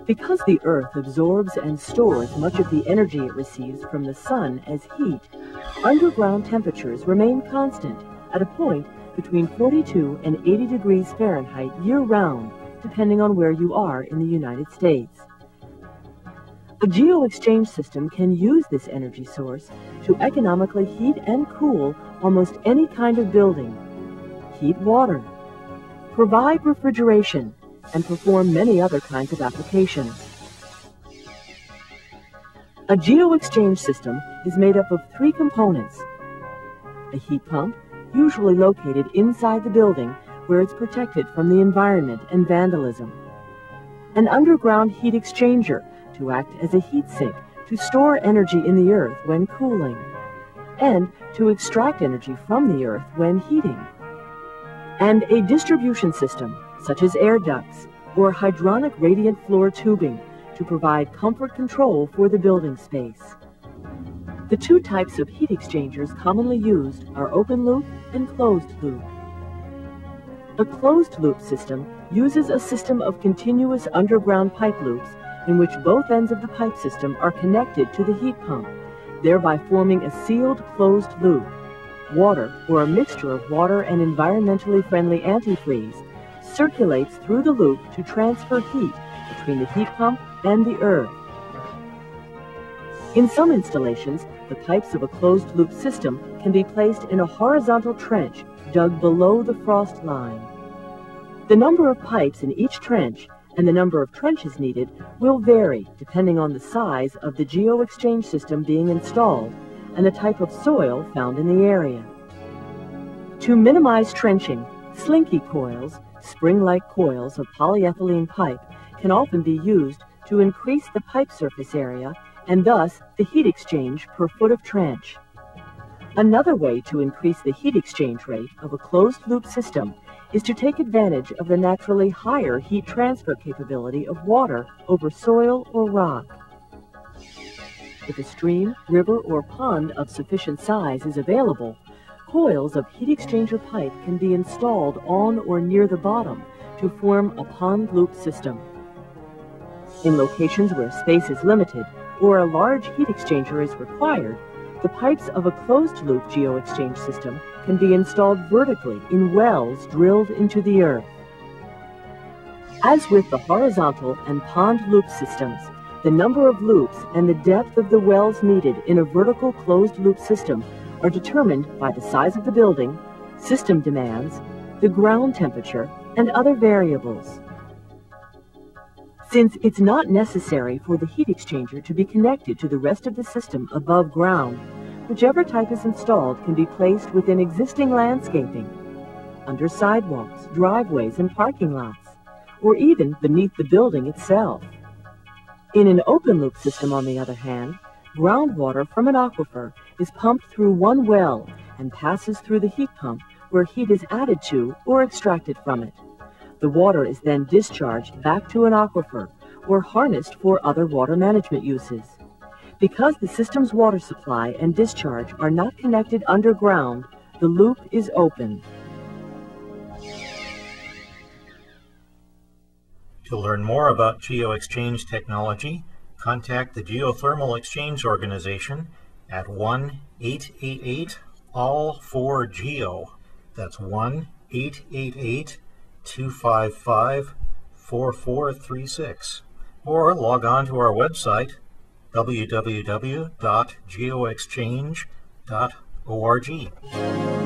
Because the Earth absorbs and stores much of the energy it receives from the sun as heat, underground temperatures remain constant at a point between 42 and 80 degrees Fahrenheit year-round, depending on where you are in the United States. A geo-exchange system can use this energy source to economically heat and cool almost any kind of building, heat water, provide refrigeration, and perform many other kinds of applications. A geo-exchange system is made up of three components: a heat pump, usually located inside the building where it's protected from the environment and vandalism; an underground heat exchanger to act as a heat sink to store energy in the earth when cooling, and to extract energy from the earth when heating; and a distribution system, such as air ducts or hydronic radiant floor tubing, to provide comfort control for the building space. The two types of heat exchangers commonly used are open loop and closed loop. A closed loop system uses a system of continuous underground pipe loops in which both ends of the pipe system are connected to the heat pump, thereby forming a sealed closed loop. Water, or a mixture of water and environmentally friendly antifreeze, circulates through the loop to transfer heat between the heat pump and the earth. In some installations, the pipes of a closed-loop system can be placed in a horizontal trench dug below the frost line. The number of pipes in each trench and the number of trenches needed will vary depending on the size of the geo-exchange system being installed and the type of soil found in the area. To minimize trenching, slinky coils, spring-like coils of polyethylene pipe, can often be used to increase the pipe surface area and thus the heat exchange per foot of trench. Another way to increase the heat exchange rate of a closed-loop system is to take advantage of the naturally higher heat transfer capability of water over soil or rock. If a stream, river, or pond of sufficient size is available, coils of heat exchanger pipe can be installed on or near the bottom to form a pond loop system. In locations where space is limited or a large heat exchanger is required, the pipes of a closed-loop geo-exchange system can be installed vertically in wells drilled into the earth. As with the horizontal and pond loop systems, the number of loops and the depth of the wells needed in a vertical closed-loop system are determined by the size of the building, system demands, the ground temperature, and other variables. Since it's not necessary for the heat exchanger to be connected to the rest of the system above ground, whichever type is installed can be placed within existing landscaping, under sidewalks, driveways, and parking lots, or even beneath the building itself. In an open-loop system, on the other hand, groundwater from an aquifer is pumped through one well and passes through the heat pump where heat is added to or extracted from it. The water is then discharged back to an aquifer or harnessed for other water management uses. Because the system's water supply and discharge are not connected underground, the loop is open. To learn more about geo-exchange technology, contact the Geothermal Exchange Organization at 1-888-ALL4GEO. That's 1-888-255-4436. Or log on to our website, www.geoexchange.org.